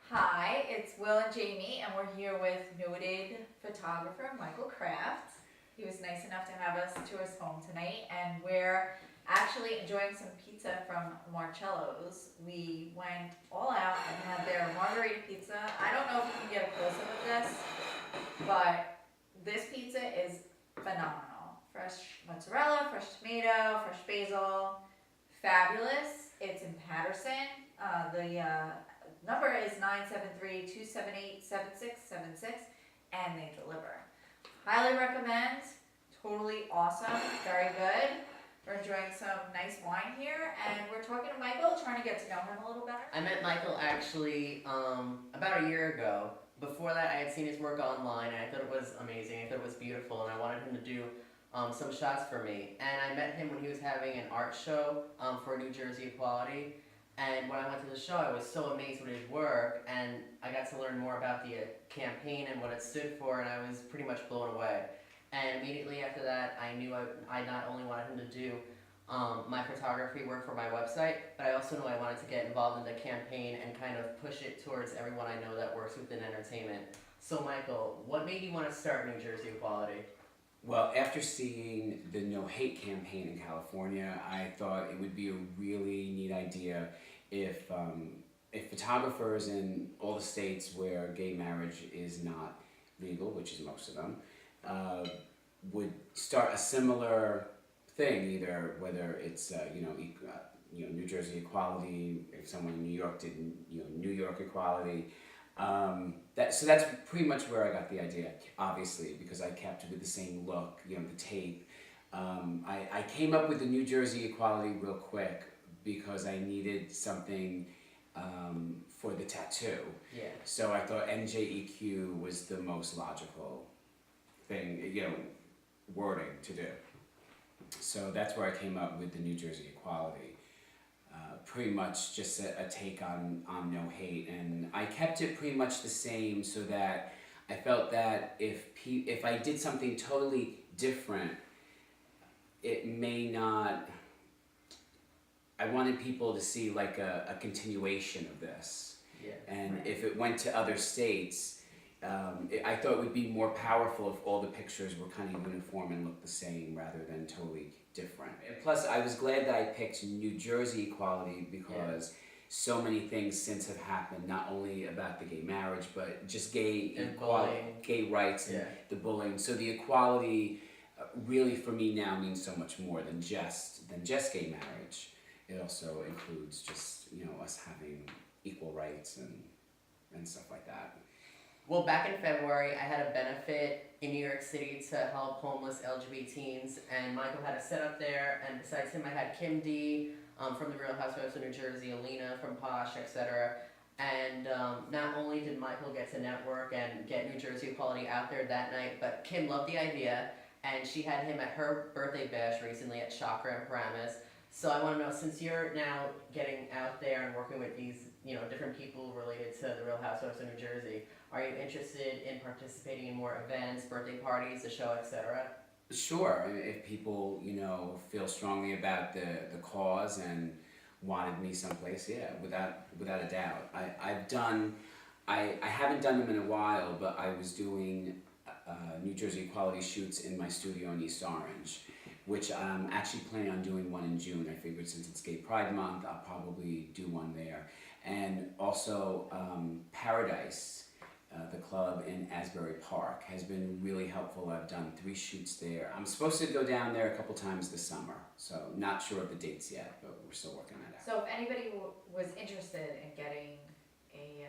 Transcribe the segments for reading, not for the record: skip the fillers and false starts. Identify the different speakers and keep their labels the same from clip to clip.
Speaker 1: Hi, it's Will and Jamie, and we're here with noted photographer Michael Kraft. He was nice enough to have us to his home tonight, and we're actually enjoying some pizza from Marcello's. We went all out and had their margarita pizza. I don't know if you can get a close-up of this, but this pizza is phenomenal. Fresh mozzarella, fresh tomato, fresh basil, fabulous. It's in Patterson. The number is 973-278-7676, and they deliver. Highly recommend. Totally awesome. Very good. We're enjoying some nice wine here, and we're talking to Michael, trying to get to know him a little better.
Speaker 2: I met Michael actually about a year ago. Before that, I had seen his work online, and I thought it was amazing. I thought it was beautiful, and I wanted him to do some shots for me. And I met him when he was having an art show for New Jersey Equality. And when I went to the show, I was so amazed with his work, and I got to learn more about the campaign and what it stood for, and I was pretty much blown away. And immediately after that, I knew I not only wanted him to do my photography work for my website, but I also knew I wanted to get involved in the campaign and kind of push it towards everyone I know that works within entertainment. So Michael, what made you want to start New Jersey Equality?
Speaker 3: Well, after seeing the No Hate campaign in California, I thought it would be a really neat idea if photographers in all the states where gay marriage is not legal, which is most of them, would start a similar thing, either whether it's New Jersey Equality, if someone in New York did New York Equality. So that's pretty much where I got the idea, obviously, because I kept with the same look, the tape. I came up with the New Jersey Equality real quick because I needed something for the tattoo.
Speaker 2: Yeah.
Speaker 3: So I thought NJEQ was the most logical thing, wording to do. So that's where I came up with the New Jersey Equality. Pretty much just a take on No Hate, and I kept it pretty much the same so that I felt that if I did something totally different, it may not. I wanted people to see like a continuation of this,
Speaker 2: Yeah.
Speaker 3: and if it went to other states, I thought it would be more powerful if all the pictures were kind of uniform and looked the same rather than totally different. And plus, I was glad that I picked New Jersey Equality because so many things since have happened, not only about the gay marriage, but just gay equality, gay rights, and the bullying. So the equality really for me now means so much more than just gay marriage. It also includes just us having equal rights and stuff like that.
Speaker 2: Well, back in February, I had a benefit in New York City to help homeless LGBT teens, and Michael had a setup there, and besides him, I had Kim D from the Real Housewives of New Jersey, Alina from Posh, etc. And not only did Michael get to network and get New Jersey Equality out there that night, but Kim loved the idea, and she had him at her birthday bash recently at Chakra in Paramus. So I want to know, since you're now getting out there and working with these, different people related to the Real Housewives of New Jersey, are you interested in participating in more events, birthday parties, the show, etc.?
Speaker 3: Sure. I mean, if people, feel strongly about the cause and wanted me someplace, yeah, without a doubt. I haven't done them in a while, but I was doing New Jersey Equality shoots in my studio in East Orange, which I'm actually planning on doing one in June. I figured since it's Gay Pride Month, I'll probably do one there. And also Paradise, the club in Asbury Park, has been really helpful. I've done 3 shoots there. I'm supposed to go down there a couple times this summer, so not sure of the dates yet, but we're still working that out.
Speaker 1: So if anybody was interested in getting a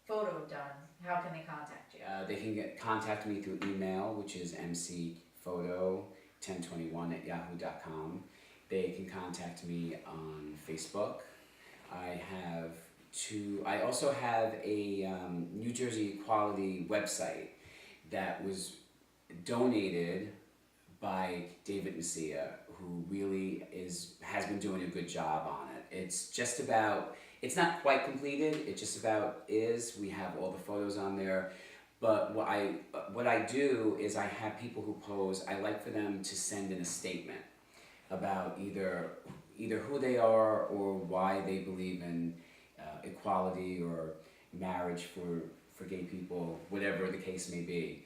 Speaker 1: photo done, how can they contact you?
Speaker 3: They can contact me through email, which is mcphoto1021@yahoo.com. They can contact me on Facebook. I also have a New Jersey Equality website that was donated by David Messia, who really has been doing a good job on it. It's not quite completed, it just about is. We have all the photos on there. But what I do is I have people who pose, I like for them to send in a statement about either who they are or why they believe in equality, or marriage for gay people, whatever the case may be.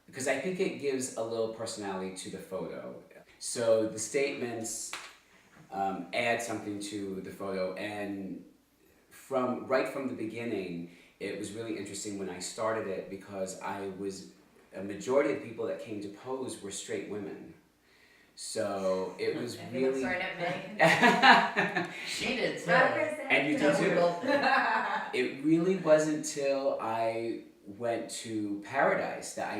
Speaker 3: Because I think it gives a little personality to the photo. So the statements add something to the photo, and right from the beginning, it was really interesting when I started it because a majority of the people that came to pose were straight women. So it was
Speaker 1: And he looks
Speaker 3: really.
Speaker 1: right at me.
Speaker 2: She did too.
Speaker 3: And you did
Speaker 2: Yeah, we
Speaker 3: too.
Speaker 2: both did.
Speaker 3: It really wasn't till I went to Paradise that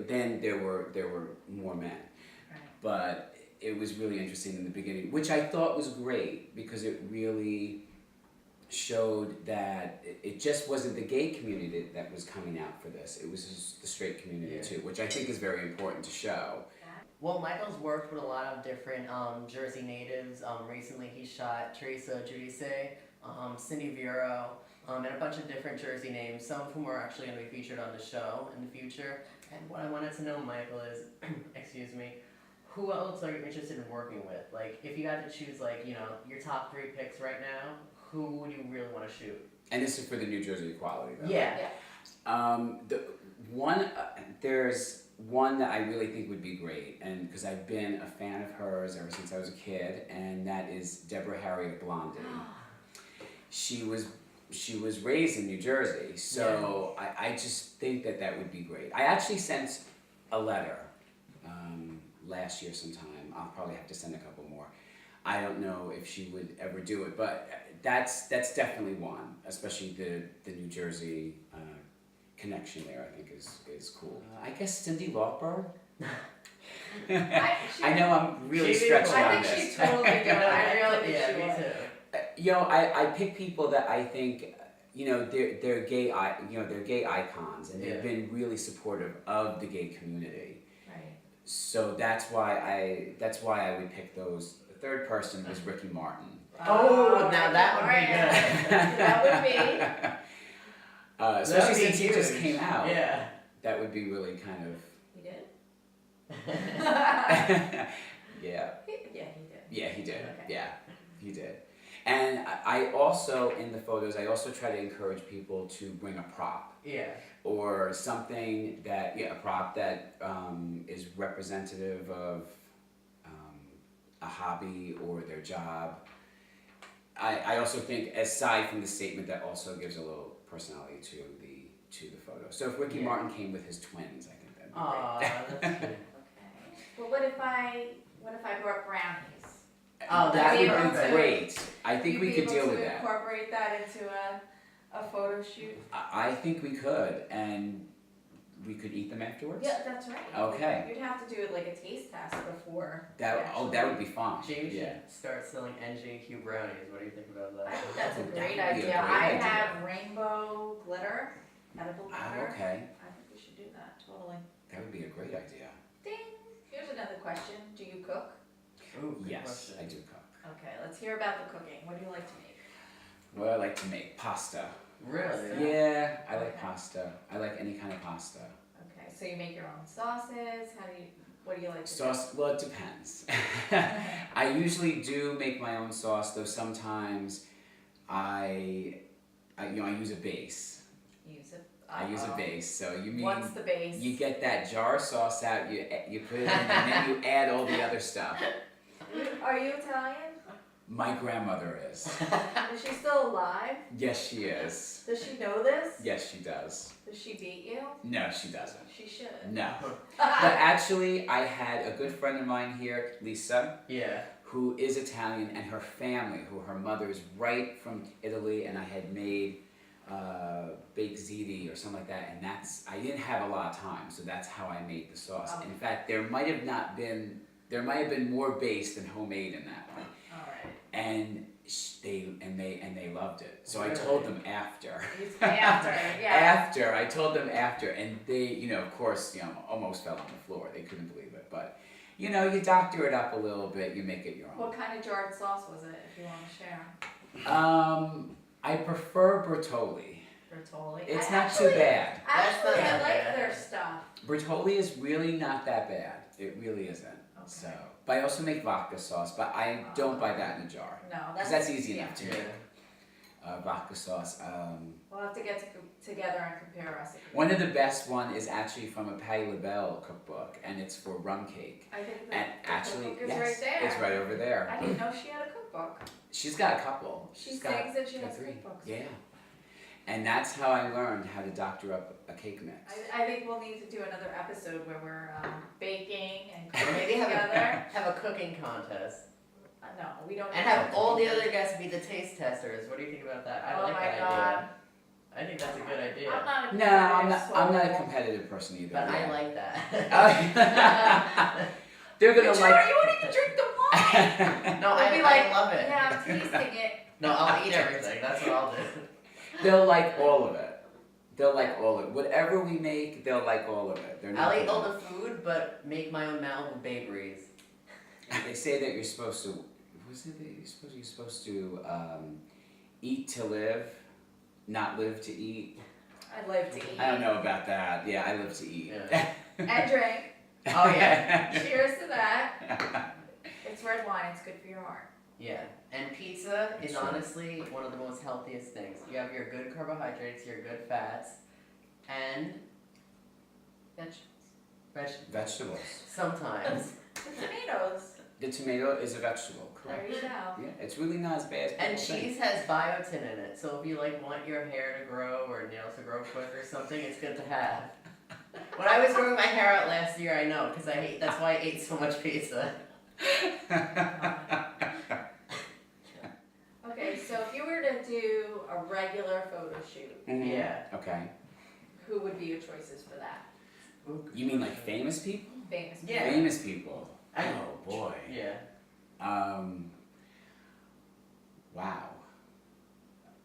Speaker 3: then there were more men.
Speaker 1: Right.
Speaker 3: But it was really interesting in the beginning, which I thought was great because it really showed that it just wasn't the gay community that was coming out for this. It was just the straight community
Speaker 2: Yeah.
Speaker 3: too, which I think is very important to show.
Speaker 2: Well, Michael's worked with a lot of different Jersey natives. Recently he shot Teresa Giudice, Cindy Vero, and a bunch of different Jersey names, some of whom are actually going to be featured on the show in the future. And what I wanted to know, Michael, is, excuse me, who else are you interested in working with? Like, if you had to choose, like, you know, your top 3 picks right now, who would you really want to shoot?
Speaker 3: And this is for the New Jersey Equality, though.
Speaker 2: Yeah.
Speaker 3: There's one that I really think would be great, and because I've been a fan of hers ever since I was a kid, and that is Deborah Harriet Blondie. She was raised in New Jersey, so I just think that would be great. I actually sent a letter last year sometime. I'll probably have to send a couple more. I don't know if she would ever do it, but that's definitely one, especially the New Jersey connection there. I think is cool. I guess Cindy Lauper. I know I'm really stretching
Speaker 1: I
Speaker 3: on
Speaker 1: think
Speaker 3: this.
Speaker 1: she's totally doing it. I really think she
Speaker 2: me
Speaker 1: would.
Speaker 2: too.
Speaker 3: I pick people that I think they're gay they're gay icons, and they've been really supportive of the gay community.
Speaker 1: Right.
Speaker 3: So that's why I would pick those. The third person was Ricky Martin.
Speaker 2: Oh, now that would be good.
Speaker 1: That would be.
Speaker 3: Especially
Speaker 2: That'd be
Speaker 3: since he just
Speaker 2: huge.
Speaker 3: came out.
Speaker 2: Yeah.
Speaker 3: That would be really kind of.
Speaker 1: He did?
Speaker 3: Yeah.
Speaker 1: Yeah, he did.
Speaker 3: Yeah, he did.
Speaker 1: Okay.
Speaker 3: Yeah, he did. And I also, in the photos, I also try to encourage people to bring a prop.
Speaker 2: Yeah.
Speaker 3: Or something a prop that is representative of a hobby or their job. I also think, aside from the statement, that also gives a little personality to the photo. So if Ricky Martin came with his twins, I think that'd be
Speaker 2: Aw,
Speaker 3: great.
Speaker 2: that's cute.
Speaker 1: Okay. Well, what if I brought brownies?
Speaker 2: Oh,
Speaker 3: That
Speaker 1: Be
Speaker 3: would
Speaker 1: able
Speaker 3: be
Speaker 1: to-
Speaker 3: great. I think
Speaker 1: You'd
Speaker 3: we
Speaker 1: be
Speaker 3: could
Speaker 1: able
Speaker 3: deal
Speaker 1: to
Speaker 3: with that.
Speaker 1: Incorporate that into a photo shoot.
Speaker 3: I think we could, and we could eat them afterwards.
Speaker 1: Yeah, that's right.
Speaker 3: Okay.
Speaker 1: You'd have to do it like a taste test before.
Speaker 3: That would be fun.
Speaker 2: Jamie
Speaker 3: Yeah.
Speaker 2: should start selling NJEQ brownies. What do you think about
Speaker 1: I
Speaker 2: that?
Speaker 1: think that's a
Speaker 3: That
Speaker 1: great
Speaker 3: would be a
Speaker 1: idea.
Speaker 3: great
Speaker 1: I
Speaker 3: idea.
Speaker 1: have rainbow glitter, edible glitter.
Speaker 3: Okay,
Speaker 1: I think we should do that, totally.
Speaker 3: that would be a great idea.
Speaker 1: Ding! Here's another question. Do you cook?
Speaker 2: Ooh, good
Speaker 3: Yes,
Speaker 2: question.
Speaker 3: I do cook.
Speaker 1: Okay, let's hear about the cooking. What do you like to make?
Speaker 3: Well, I like to make pasta.
Speaker 2: Really?
Speaker 3: Yeah, I like
Speaker 1: Okay.
Speaker 3: pasta. I like any kind of pasta.
Speaker 1: Okay, so you make your own sauces. What do you like to
Speaker 3: Sauce, well, it depends. I usually do make my own sauce, though sometimes I use a base.
Speaker 1: do? Use it.
Speaker 3: I use a base. So you mean
Speaker 1: What's the base?
Speaker 3: you get that jar of sauce out, you put it in, and then you add all the other stuff.
Speaker 1: Are you Italian?
Speaker 3: My grandmother is.
Speaker 1: Is she still alive?
Speaker 3: Yes, she is.
Speaker 1: Does she know this?
Speaker 3: Yes, she does.
Speaker 1: Does she beat you?
Speaker 3: No, she doesn't.
Speaker 1: She should.
Speaker 3: No. But actually, I had a good friend of mine here, Lisa,
Speaker 2: Yeah.
Speaker 3: who is Italian, and her family, her mother is right from Italy, and I had made baked ziti or something like that, and I didn't have a lot of time, so that's how I made the sauce.
Speaker 1: Oh.
Speaker 3: In fact, there might have been more base than homemade in that one,
Speaker 1: All right.
Speaker 3: and they loved it. So I
Speaker 2: Really?
Speaker 3: told them after.
Speaker 1: After, yeah.
Speaker 3: I told them after, and they, of course, almost fell on the floor. They couldn't believe it, but you doctor it up a little bit, you make it your own.
Speaker 1: What kind of jarred sauce was it, if you want to share?
Speaker 3: I prefer Bertolli.
Speaker 1: Bertolli.
Speaker 3: It's
Speaker 1: I
Speaker 3: not
Speaker 1: actually-
Speaker 3: too bad.
Speaker 1: Actually,
Speaker 2: That's
Speaker 1: I
Speaker 2: not
Speaker 1: like
Speaker 2: bad.
Speaker 1: their stuff.
Speaker 3: Bertolli is really not that bad. It really isn't.
Speaker 1: Okay.
Speaker 3: So, but I also make vodka sauce, but I don't buy that in a jar.
Speaker 1: No,
Speaker 3: Because that's easy enough to
Speaker 2: Yeah.
Speaker 3: make. vodka sauce.
Speaker 1: We'll have to get together and compare recipes.
Speaker 3: One of the best one is actually from a Patti LaBelle cookbook, and it's for rum cake.
Speaker 1: I think
Speaker 3: And
Speaker 1: the
Speaker 3: actually,
Speaker 1: cookbook is
Speaker 3: yes,
Speaker 1: right there.
Speaker 3: it's right over there.
Speaker 1: I didn't know she had a cookbook.
Speaker 3: She's got a couple.
Speaker 1: She
Speaker 3: She's got
Speaker 1: sings that she has
Speaker 3: three.
Speaker 1: cookbooks.
Speaker 3: Yeah. And that's how I learned how to doctor up a cake mix.
Speaker 1: I think we'll need to do another episode where we're baking and
Speaker 2: Or
Speaker 1: cooking
Speaker 2: maybe
Speaker 1: together.
Speaker 2: have a cooking contest.
Speaker 1: No, we don't.
Speaker 2: And have all the other guests be the taste testers. What do you think about that? I
Speaker 1: Oh
Speaker 2: like
Speaker 1: my
Speaker 2: that
Speaker 1: God.
Speaker 2: idea. I think that's a good idea.
Speaker 1: I'm not a
Speaker 3: No, I'm not a
Speaker 1: soul.
Speaker 3: competitive person either.
Speaker 2: But I
Speaker 3: yeah.
Speaker 2: like that.
Speaker 3: They're gonna
Speaker 1: Sure,
Speaker 3: like.
Speaker 1: you won't even drink the wine.
Speaker 2: No,
Speaker 1: They'll
Speaker 2: I
Speaker 1: be like,
Speaker 2: love it.
Speaker 1: Yeah, I'm tasting it.
Speaker 2: No, I'll eat everything. That's what I'll do.
Speaker 3: They'll like all of it. They'll like all of it. Whatever we make, they'll like all of it. They're not
Speaker 2: I'll eat all
Speaker 3: gonna-
Speaker 2: the food, but make my own Malibu Bay Breeze.
Speaker 3: They say that you're supposed to. Was it that you're supposed to eat to live, not live to eat?
Speaker 1: I live to eat.
Speaker 3: I don't know about that. Yeah, I live to eat.
Speaker 2: Yeah.
Speaker 1: And drink.
Speaker 2: Oh yeah.
Speaker 1: Cheers to that. It's red wine. It's good for your heart.
Speaker 2: Yeah. And pizza is
Speaker 3: Sure.
Speaker 2: honestly one of the most healthiest things. You have your good carbohydrates, your good fats, and
Speaker 1: Vegetables.
Speaker 3: Vegetables.
Speaker 2: sometimes.
Speaker 1: The tomatoes.
Speaker 3: The tomato is a vegetable,
Speaker 1: There
Speaker 3: correct?
Speaker 1: you go.
Speaker 3: Yeah, it's really not as bad as
Speaker 2: And
Speaker 3: people think.
Speaker 2: cheese has biotin in it, so if you like want your hair to grow or nails to grow quick or something, it's good to have. When I was growing my hair out last year, I know, because that's why I ate so much pizza.
Speaker 1: Okay, so if you were to do a regular photo shoot,
Speaker 3: Mhm.
Speaker 2: Yeah.
Speaker 3: Okay.
Speaker 1: who would be your choices for that?
Speaker 3: You mean like famous people?
Speaker 1: Famous people.
Speaker 2: Yeah.
Speaker 3: Famous people.
Speaker 2: I-
Speaker 3: Oh boy.
Speaker 2: Yeah.
Speaker 3: Wow.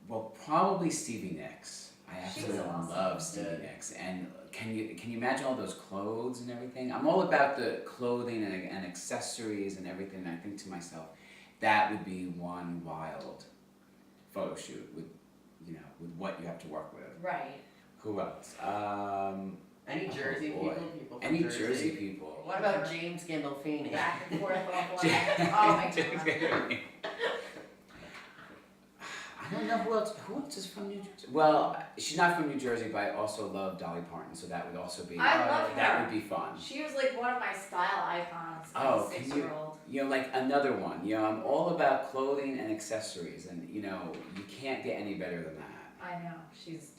Speaker 3: Well, probably Stevie Nicks. I absolutely
Speaker 1: She's awesome.
Speaker 3: love Stevie
Speaker 2: Good.
Speaker 3: Nicks. And can you imagine all those clothes and everything? I'm all about the clothing and accessories and everything. And I think to myself, that would be one wild photo shoot with what you have to work with.
Speaker 1: Right.
Speaker 3: Who else?
Speaker 2: Any Jersey
Speaker 3: boy.
Speaker 2: people? From
Speaker 3: Any Jersey people.
Speaker 2: What about James Gandolfini?
Speaker 1: Back and forth off
Speaker 3: Ja-
Speaker 1: line. Oh my
Speaker 3: James
Speaker 1: god.
Speaker 3: Gandolfini. I don't know who else is from New Jersey. Well, she's not from New Jersey, but I also love Dolly Parton, so that would also be
Speaker 1: I love
Speaker 3: that
Speaker 1: her.
Speaker 3: would be fun.
Speaker 1: She was like one of my style icons as
Speaker 3: Oh,
Speaker 1: a
Speaker 3: can you-
Speaker 1: 6-year-old.
Speaker 3: Like another one. I'm all about clothing and accessories, and you can't get any better than that.
Speaker 1: I know.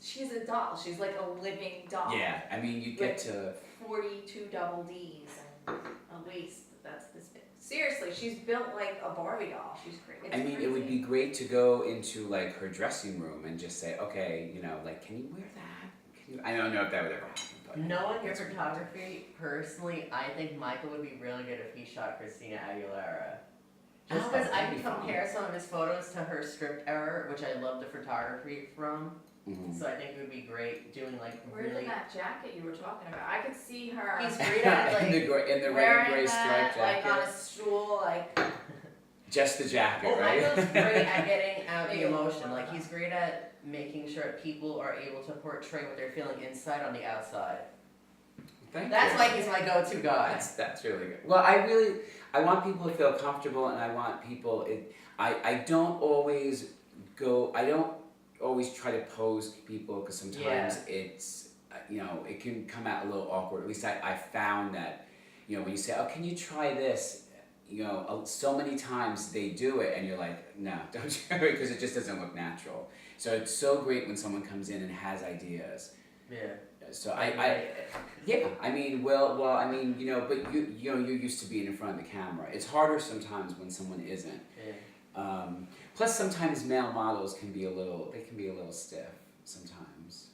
Speaker 1: She's a doll. She's like a living doll.
Speaker 3: Yeah, I mean, you get to.
Speaker 1: 42 double D's and a waist that's this big. Seriously, she's built like a Barbie doll. She's crazy.
Speaker 3: I mean, it would be great to go into like her dressing room and just say, okay, like, can you wear that? I don't know if that would ever happen. But
Speaker 2: Knowing your
Speaker 3: that's what-
Speaker 2: photography, personally, I think Michael would be really good if he shot Christina Aguilera. Just
Speaker 3: Oh,
Speaker 2: because I
Speaker 3: that'd
Speaker 2: can
Speaker 3: be fun.
Speaker 2: compare some of his photos to her script error, which I love the photography from.
Speaker 3: Mhm.
Speaker 2: So I think it would be great doing like
Speaker 1: Where's
Speaker 2: really.
Speaker 1: that jacket you were talking about? I could see her
Speaker 2: He's great at
Speaker 3: in the
Speaker 2: like.
Speaker 3: red and
Speaker 1: wearing
Speaker 3: gray
Speaker 1: that
Speaker 3: striped
Speaker 1: like on
Speaker 3: jacket.
Speaker 1: a stool, like
Speaker 3: Just the jacket,
Speaker 2: Oh,
Speaker 3: right?
Speaker 2: Michael's great at getting out the
Speaker 1: Maybe a little
Speaker 2: emotion.
Speaker 1: more.
Speaker 2: Like he's great at making sure people are able to portray what they're feeling inside on the outside.
Speaker 3: Thank
Speaker 2: That's
Speaker 3: you.
Speaker 2: why he's my go-to guy.
Speaker 3: That's really good. Well, I want people to feel comfortable, and I want people. I don't always try to pose people because sometimes it's it can come out a little awkward. At least I found that when you say, oh, can you try this? So many times they do it, and you're like, no, don't do it, because it just doesn't look natural. So it's so great when someone comes in and has ideas.
Speaker 2: Yeah.
Speaker 3: So yeah, I mean, but you're used to being in front of the camera. It's harder sometimes when someone isn't.
Speaker 2: Yeah.
Speaker 3: Plus, sometimes male models can be a little stiff. Sometimes,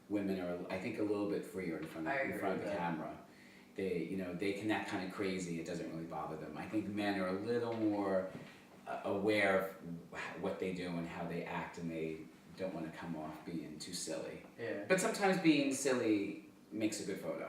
Speaker 3: women are, I think, a little bit freer in front
Speaker 2: I
Speaker 3: of
Speaker 2: agree
Speaker 3: the
Speaker 2: with that.
Speaker 3: camera. They can act kind of crazy. It doesn't really bother them. I think men are a little more aware of what they do and how they act, and they don't want to come off being too silly.
Speaker 2: Yeah.
Speaker 3: But sometimes being silly makes a good photo.